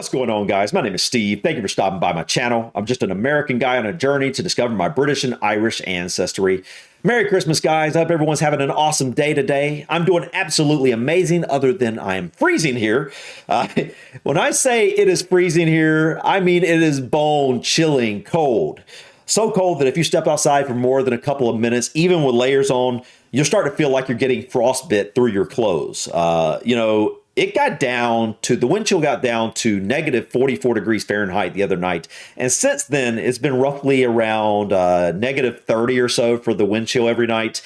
What's going on, guys? My name is Steve. Thank you for stopping by my channel. I'm just an American guy on a journey to discover my British and Irish ancestry. Merry Christmas, guys. I hope everyone's having an awesome day today. I'm doing absolutely amazing, other than I am freezing here. When I say it is freezing here, I mean it is bone-chilling cold. So cold that if you step outside for more than a couple of minutes, even with layers on, you'll start to feel like you're getting frostbit through your clothes. It got down to, the wind chill got down to negative 44 degrees Fahrenheit the other night. And since then, it's been roughly around negative 30 or so for the wind chill every night.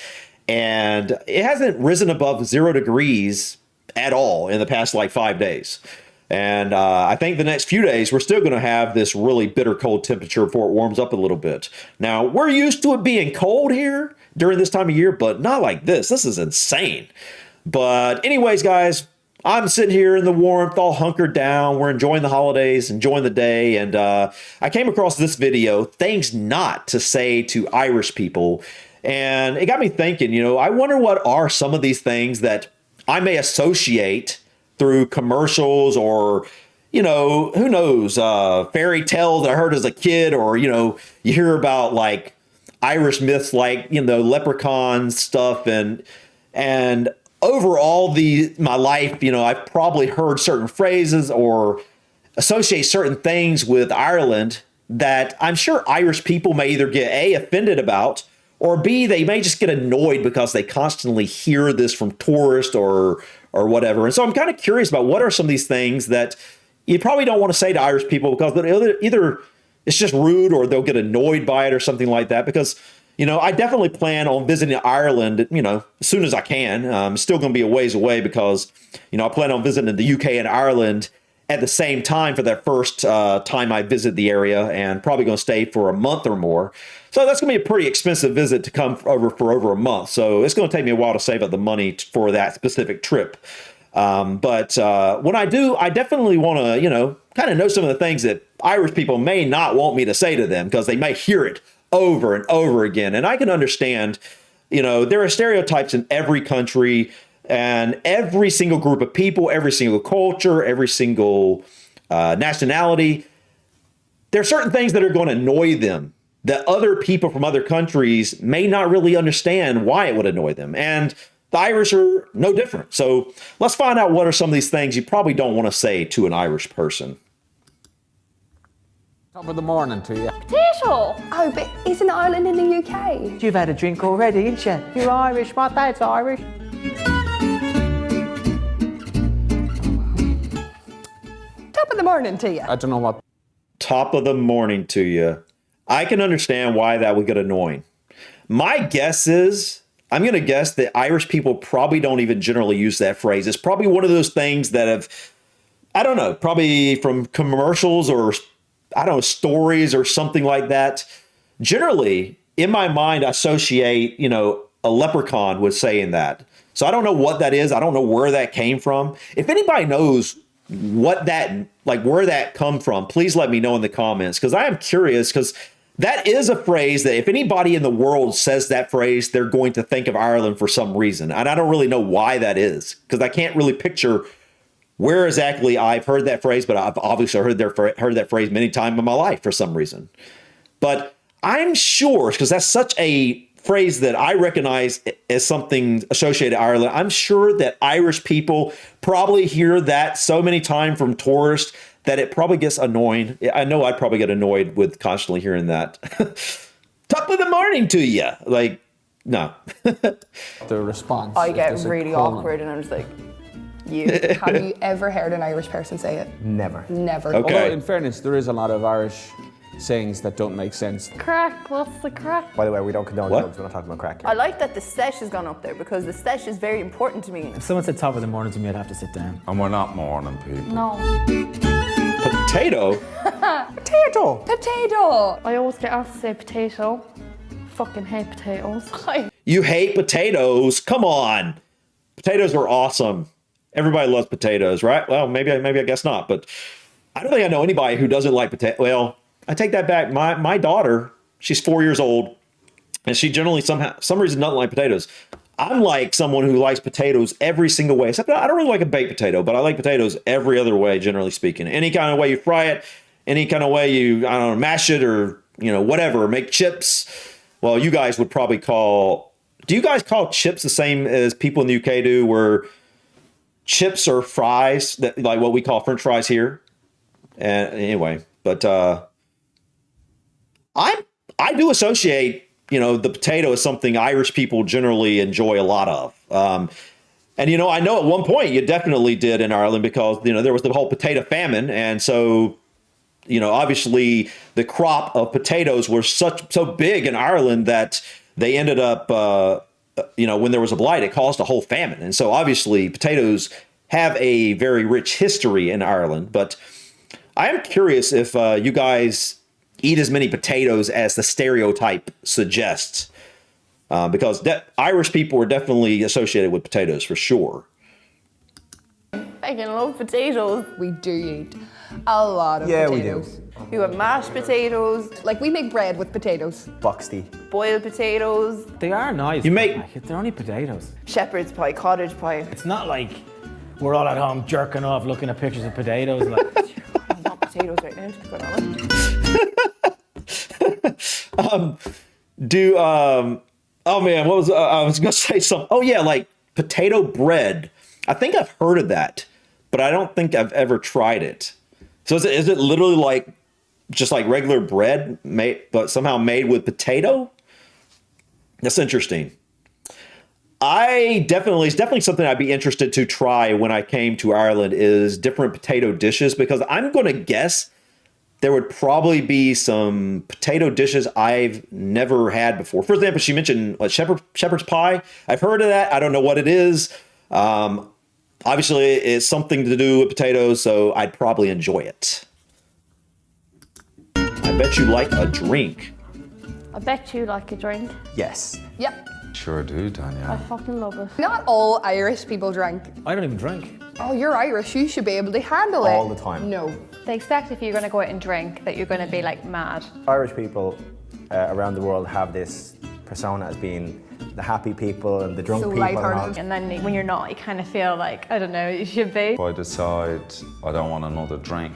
And it hasn't risen above 0 degrees at all in the past like 5 days. And I think the next few days, we're still going to have this really bitter cold temperature before it warms up a little bit. Now, we're used to it being cold here during this time of year, but not like this. This is insane. But anyways, guys, I'm sitting here in the warmth, all hunkered down. We're enjoying the holidays, enjoying the day. And I came across this video, things not to say to Irish people. And it got me thinking, I wonder what are some of these things that I may associate through commercials or, who knows, fairy tales that I heard as a kid, or, you hear about like Irish myths like, leprechaun stuff and overall my life, I've probably heard certain phrases or associate certain things with Ireland that I'm sure Irish people may either get A, offended about, or B, they may just get annoyed because they constantly hear this from tourists or whatever. And so I'm kind of curious about what are some of these things that you probably don't want to say to Irish people because either it's just rude or they'll get annoyed by it or something like that. Because I definitely plan on visiting Ireland, as soon as I can. I'm still going to be a ways away because, I plan on visiting the UK and Ireland at the same time for that first time I visit the area, and probably going to stay for a month or more. So that's going to be a pretty expensive visit to come over for over a month. So it's going to take me a while to save up the money for that specific trip. But when I do, I definitely want to, kind of know some of the things that Irish people may not want me to say to them because they may hear it over and over again. And I can understand, there are stereotypes in every country and every single group of people, every single culture, every single nationality. There are certain things that are going to annoy them that other people from other countries may not really understand why it would annoy them. And the Irish are no different. So let's find out what are some of these things you probably don't want to say to an Irish person. Top of the morning to you. Potato! Oh, but isn't Ireland in the UK? You've had a drink already, ain't you? You're Irish, my dad's Irish. Top of the morning to you. I don't know what. Top of the morning to you. I can understand why that would get annoying. My guess is, I'm going to guess that Irish people probably don't even generally use that phrase. It's probably one of those things that have, I don't know, probably from commercials or, I don't know, stories or something like that. Generally, in my mind, I associate, a leprechaun with saying that. So I don't know what that is. I don't know where that came from. If anybody knows what that, like where that come from, please let me know in the comments, because I am curious, because that is a phrase that if anybody in the world says that phrase, they're going to think of Ireland for some reason. And I don't really know why that is, because I can't really picture where exactly I've heard that phrase, but I've obviously heard that phrase many times in my life for some reason. But I'm sure, because that's such a phrase that I recognize as something associated to Ireland, I'm sure that Irish people probably hear that so many times from tourists that it probably gets annoying. I know I'd probably get annoyed with constantly hearing that. Top of the morning to you. Like, no. The response. I get really awkward and I'm just like, have you ever heard an Irish person say it? Never. Never. Okay. Although, in fairness, there is a lot of Irish sayings that don't make sense. Crack, what's the crack? By the way, we don't condone What? drugs. We're not talking about crack. I like that the sesh has gone up there because the sesh is very important to me. If someone said top of the morning to me, I'd have to sit down. And we're not morning people. No. Potato? Potato! Potato! I always get asked to say potato. Fucking hate potatoes. You hate potatoes? Come on. Potatoes are awesome. Everybody loves potatoes, right? Well, maybe I guess not, but I don't think I know anybody who doesn't like potato. Well, I take that back. My daughter, she's 4 years old, and she generally some reason doesn't like potatoes. I'm like someone who likes potatoes every single way. Except I don't really like a baked potato, but I like potatoes every other way, generally speaking. Any kind of way you fry it, any kind of way you, I don't know, mash it or, whatever, make chips. Well, you guys would probably do you guys call chips the same as people in the UK do, where chips are fries, that like what we call French fries here? And anyway, but I do associate, the potato is something Irish people generally enjoy a lot of. And, I know at one point you definitely did in Ireland because, there was the whole potato famine. And so, obviously the crop of potatoes were so big in Ireland that they ended up, when there was a blight, it caused a whole famine. And so obviously potatoes have a very rich history in Ireland. But I am curious if you guys eat as many potatoes as the stereotype suggests, because Irish people are definitely associated with potatoes for sure. I can love potatoes. We do eat a lot of potatoes. We have mashed potatoes, Like we make bread with potatoes. Buxty. boiled potatoes, They are nice. You make- but, like, they're only potatoes. shepherd's pie, cottage pie. It's not like we're all at home jerking off looking at pictures of potatoes. Like, I want potatoes right now, to be quite honest. Oh man, what was I was gonna say something. Oh yeah, like potato bread. I think I've heard of that, but I don't think I've ever tried it. So is it literally like just like regular bread but somehow made with potato? That's interesting. It's definitely something I'd be interested to try when I came to Ireland, is different potato dishes, because I'm going to guess there would probably be some potato dishes I've never had before. For example, she mentioned shepherd's pie. I've heard of that. I don't know what it is. Obviously, it's something to do with potatoes, so I'd probably enjoy it. I bet you like a drink. I bet you like a drink. Yes. Yep. Sure do, I Danielle. fucking love it. Not all Irish people drink. I don't even drink. Oh, you're Irish. You should be able to handle it. All the time. No. They expect if you're going to go out and drink that you're going to be like mad. Irish people around the world have this persona as being the happy people and the drunk So people. And all. lighthearted. And then when you're not, you kind of feel like, I don't know, you should be. If I decide I don't want another drink,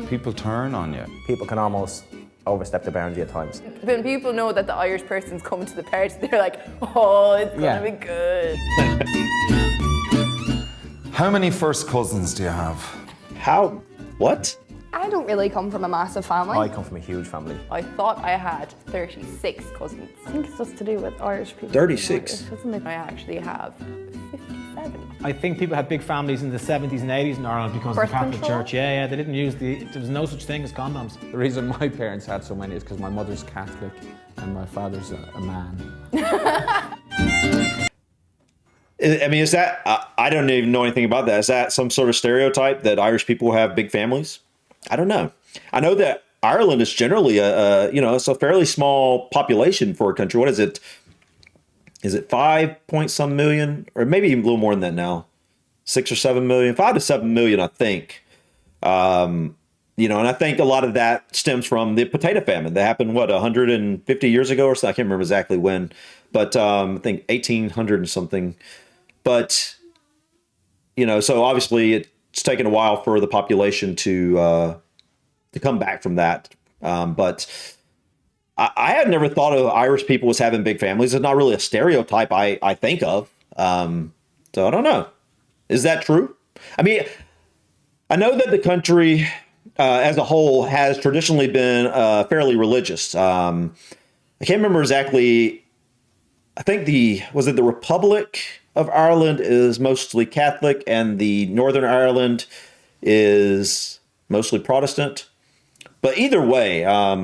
people turn on you. People can almost overstep the boundary at times. When people know that the Irish person's coming to the party, they're like, oh, it's gonna Yeah. be good. How many first cousins do you have? How? What? I don't really come from a massive family. I come from a huge family. I thought I had 36 cousins. I think it's just to do with Irish people. 36. Irish, isn't it? I actually have 57. I think people had big families in the 70s and 80s in Ireland because Birth of the Catholic control? Church. Yeah, they didn't use there was no such thing as condoms. The reason my parents had so many is because my mother's Catholic and my father's a man. I mean, is that, I don't even know anything about that. Is that some sort of stereotype that Irish people have big families? I don't know. I know that Ireland is generally it's a fairly small population for a country. What is it? Is it 5 point some million, or maybe a little more than that now? 6 or 7 million, 5 to 7 million, I think. And I think a lot of that stems from the potato famine that happened, 150 years ago or so? I can't remember exactly when, but I think 1800 and something. But, so obviously it's taken a while for the population to come back from that. But I had never thought of Irish people as having big families. It's not really a stereotype I think of. So I don't know. Is that true? I mean, I know that the country as a whole has traditionally been fairly religious. I can't remember exactly. I think the Republic of Ireland is mostly Catholic and the Northern Ireland is mostly Protestant. But either way, I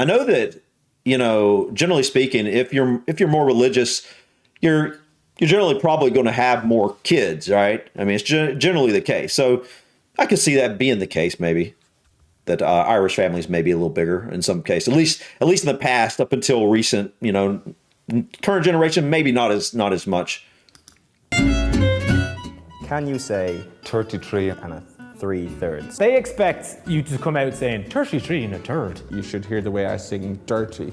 know that, generally speaking, if you're more religious, you're generally probably going to have more kids, right? I mean, it's generally the case. So I could see that being the case, maybe, that Irish families may be a little bigger in some case, at least in the past, up until recent, current generation, maybe not as much. Can you say 33. and a 3/3? They expect you to come out saying 33 and a third. You should hear the way I sing dirty.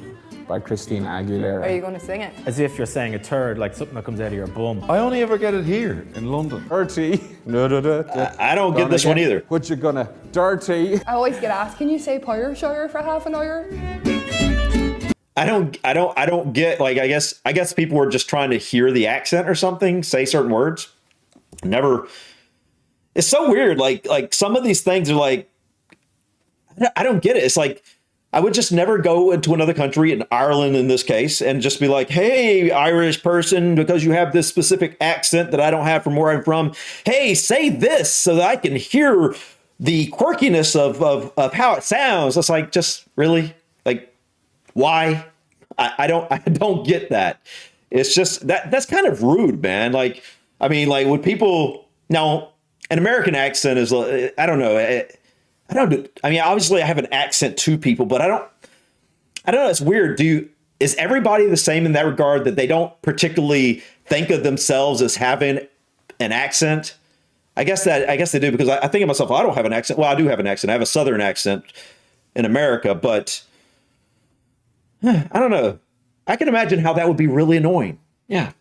by Christina Are Aguilera. you going to sing it? As if you're saying a turd, like something that comes out of your bum. I only ever get it here in London. Dirty. I don't get this one either. What you gonna dirty? I always get asked, can you say Pireshire for half an hour? I don't get, like, I guess people were just trying to hear the accent or something, say certain words. Never. It's so weird. Like some of these things are like, I don't get it. It's like, I would just never go into another country, in Ireland in this case, and just be like, hey, Irish person, because you have this specific accent that I don't have from where I'm from, hey, say this so that I can hear the quirkiness of how it sounds. It's like, just really, like, why? I don't get that. It's just that's kind of rude, man. Like, I mean, like, would people now, an American accent is, I don't know. I mean, obviously I have an accent to people, but I don't know. It's weird. Is everybody the same in that regard, that they don't particularly think of themselves as having an accent? I guess they do, because I think of myself, I don't have an accent. Well, I do have an accent. I have a Southern accent in America, but I don't know. I can imagine how that would be really annoying. Yeah.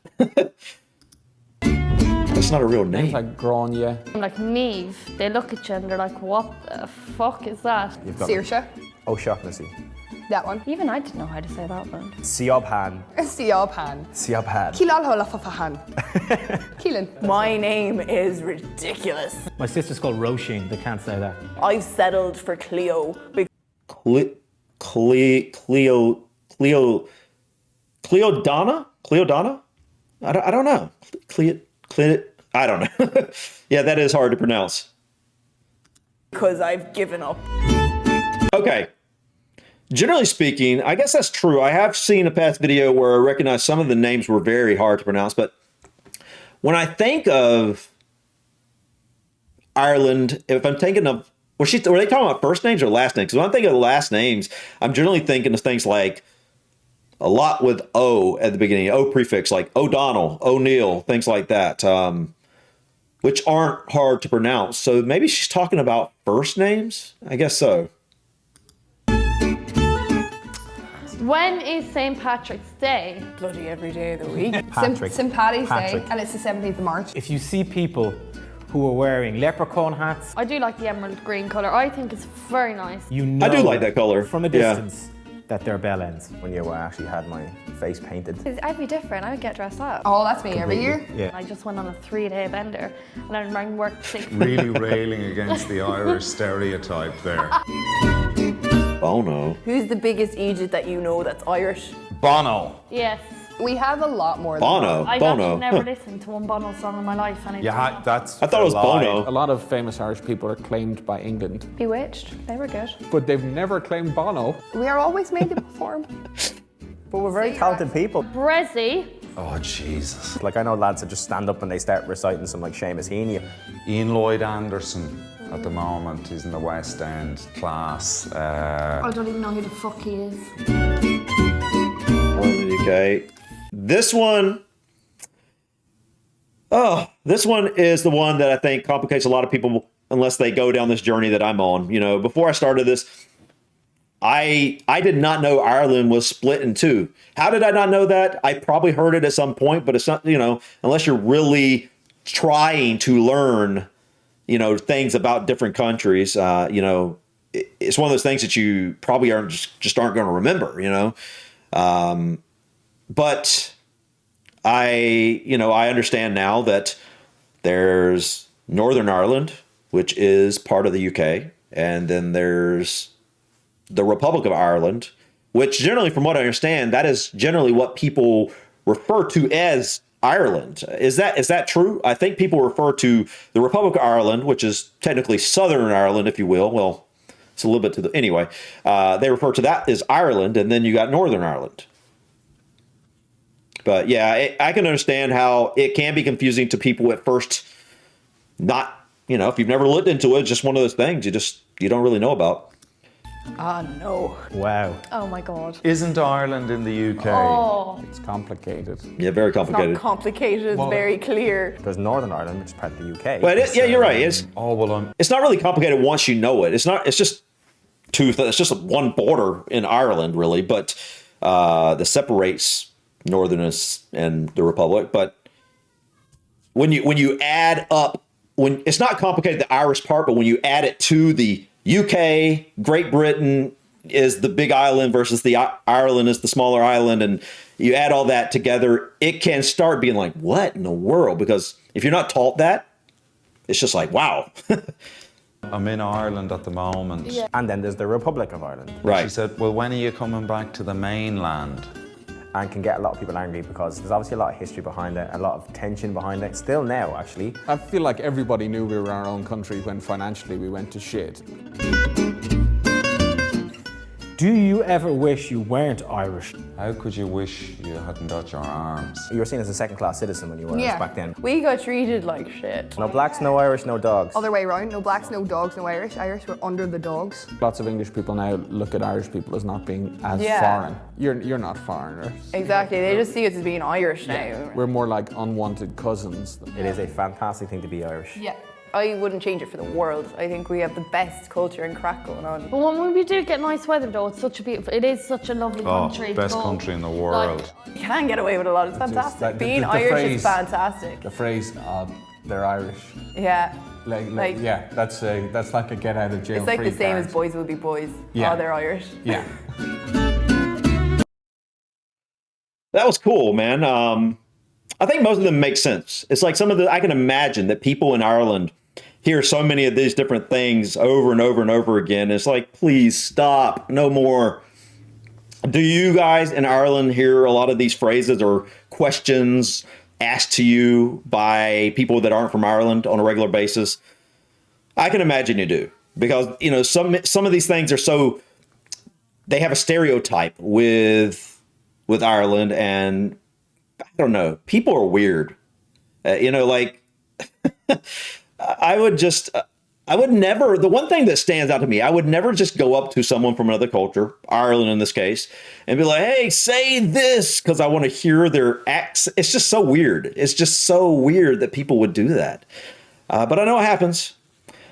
That's not a real name. Like Grania. I'm like, Neve. They look at you and they're like, what the fuck is that? Saoirse. O'Shaughnessy. That one. Even I didn't know how to say that one. Siobhan. Siobhan. Siobhan. Kilal Holafafahan. Keelan. My name is ridiculous. My sister's called Roisin. They can't say that. I've settled for Cleo. Cleodonna? I don't know. I don't know. Yeah, that is hard to pronounce. Because I've given up. Okay. Generally speaking, I guess that's true. I have seen a past video where I recognize some of the names were very hard to pronounce, but when I think of Ireland, if I'm thinking of, were they talking about first names or last names? Because when I think of the last names, I'm generally thinking of things like a lot with O at the beginning, O prefix, like O'Donnell, O'Neill, things like that, which aren't hard to pronounce. So maybe she's talking about first names? I guess so. When is St. Patrick's Day? Bloody every day of the week. St. Paddy's Day, and it's the 17th of March. If you see people who are wearing leprechaun hats, I do like the emerald green colour. I think it's very nice. you know I do like that color. from a Yeah. distance that they're bell ends. When you actually had my face painted. I'd be different. I would get dressed up. Oh, that's me every year. Yeah. I just went on a 3-day bender and I'm running work 6 Really railing against the Irish stereotype there. Bono. Who's the biggest Egypt that you know that's Irish? Bono. Yes. We have a lot more than Bono. I've Bono. actually never listened to one Bono song in my life. And That's I thought it was a lie. Bono. A lot of famous Irish people are claimed by England, Bewitched. They were good. but they've never claimed Bono. We are always made to perform. But we're very talented people. Brezzy. Oh, Jesus. Like, I know lads that just stand up and they start reciting some like Seamus Heaney. Ian Lloyd Anderson at the moment. He's in the West End class. I don't even know who the fuck he is. Okay. This one is the one that I think complicates a lot of people unless they go down this journey that I'm on. You know, before I started this, I did not know Ireland was split in two. How did I not know that? I probably heard it at some point, but it's not, you know, unless you're really trying to learn, you know, things about different countries, you know, it's one of those things that you probably aren't going to remember, you know. But I understand now that there's Northern Ireland, which is part of the UK, and then there's the Republic of Ireland, which generally, from what I understand, that is generally what people refer to as Ireland. Is that true? I think people refer to the Republic of Ireland, which is technically Southern Ireland, if you will. Well, it's a little bit to the, anyway, they refer to that as Ireland, and then you got Northern Ireland. But yeah, I can understand how it can be confusing to people at first. Not, you know, if you've never looked into it, it's just one of those things you don't really know about. Ah, no. Wow. Oh my God. Isn't Ireland in the UK? Oh. It's complicated. Yeah, very complicated. Not complicated, it's very clear. There's Northern Ireland, which is part of the UK. But yeah, you're right. Oh, well, It's not really complicated once you know it. It's just one border in Ireland, really. But that separates Northerners and the Republic. But when you add up, when it's not complicated, the Irish part, but when you add it to the UK, Great Britain is the big island versus the Ireland is the smaller island, and you add all that together, it can start being like, what in the world? Because if you're not taught that, it's just like, wow. I'm in Ireland at the moment. And then there's the Republic of Ireland. Right. She said, well, when are you coming back to the mainland? And can get a lot of people angry because there's obviously a lot of history behind it, a lot of tension behind it, still now actually. I feel like everybody knew we were our own country when financially we went to shit. Do you ever wish you weren't Irish? How could you wish you hadn't got your arms? You were seen as a second-class citizen when you were back then. We got treated like shit. No blacks, no Irish, no dogs. Other way around, no blacks, no dogs, no Irish. Irish were under the dogs. Lots of English people now look at Irish people as not being as Yeah. foreign. You're not foreigners. Exactly, they just see us as being Irish now. We're more like unwanted cousins. It is a fantastic thing to be Irish. Yeah. I wouldn't change it for the world. I think we have the best culture and crack going on. But when we do get nice weather though, it's such a beautiful, it is such a lovely country. to Best go. country in the world. You can get away with a lot, it's fantastic. like Being the Irish phrase- is fantastic. The phrase, they're Irish. Yeah. Like, yeah, that's like a get out of jail It's like free the same card. as boys will be boys. Yeah. Oh, they're Irish. Yeah. That was cool, man. I think most of them make sense. It's like some of the, I can imagine that people in Ireland hear so many of these different things over and over and over again. It's like, please stop, no more. Do you guys in Ireland hear a lot of these phrases or questions asked to you by people that aren't from Ireland on a regular basis? I can imagine you do, because, you know, some of these things are so, they have a stereotype with Ireland, and I don't know, people are weird. You know, like, I would never, the one thing that stands out to me, I would never just go up to someone from another culture, Ireland in this case, and be like, hey, say this, because I want to hear their accent. It's just so weird. It's just so weird that people would do that. But I know it happens.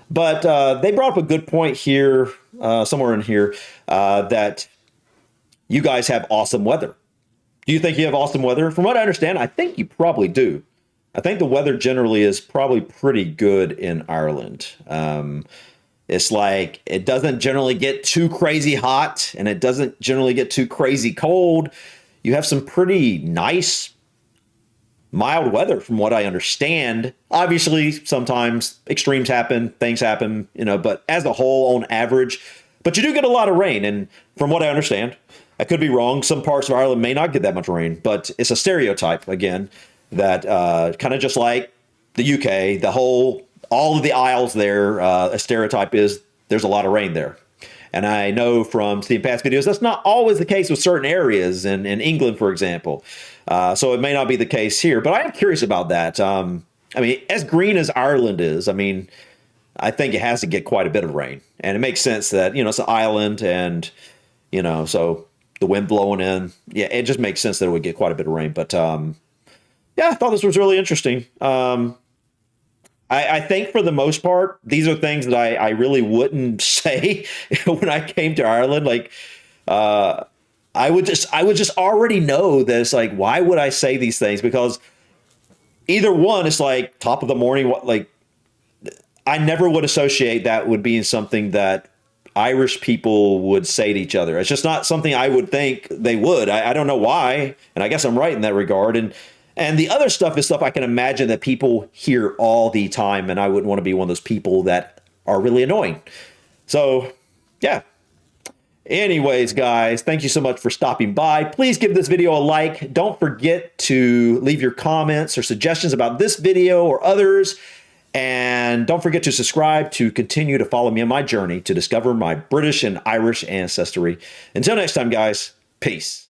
But they brought up a good point here, somewhere in here, that you guys have awesome weather. Do you think you have awesome weather? From what I understand, I think you probably do. I think the weather generally is probably pretty good in Ireland. It's like it doesn't generally get too crazy hot, and it doesn't generally get too crazy cold. You have some pretty nice, mild weather from what I understand. Obviously, sometimes extremes happen, things happen, you know, but as a whole, on average, but you do get a lot of rain. And from what I understand, I could be wrong, some parts of Ireland may not get that much rain, but it's a stereotype, again, that kind of just like the UK, all of the Isles there, a stereotype is there's a lot of rain there. And I know from seeing past videos, that's not always the case with certain areas in England, for example. So it may not be the case here, but I am curious about that. I mean, as green as Ireland is, I mean, I think it has to get quite a bit of rain. And it makes sense that, you know, it's an island and, you know, so the wind blowing in. Yeah, it just makes sense that it would get quite a bit of rain. But yeah, I thought this was really interesting. I think for the most part, these are things that I really wouldn't say when I came to Ireland. Like, I would just already know that it's like, why would I say these things? Because either one, it's like top of the morning. Like, I never would associate that would being something that Irish people would say to each other. It's just not something I would think they would. I don't know why, and I guess I'm right in that regard. And the other stuff is stuff I can imagine that people hear all the time, and I wouldn't want to be one of those people that are really annoying. So, yeah. Anyways, guys, thank you so much for stopping by. Please give this video a like. Don't forget to leave your comments or suggestions about this video or others. And don't forget to subscribe to continue to follow me on my journey to discover my British and Irish ancestry. Until next time, guys, peace.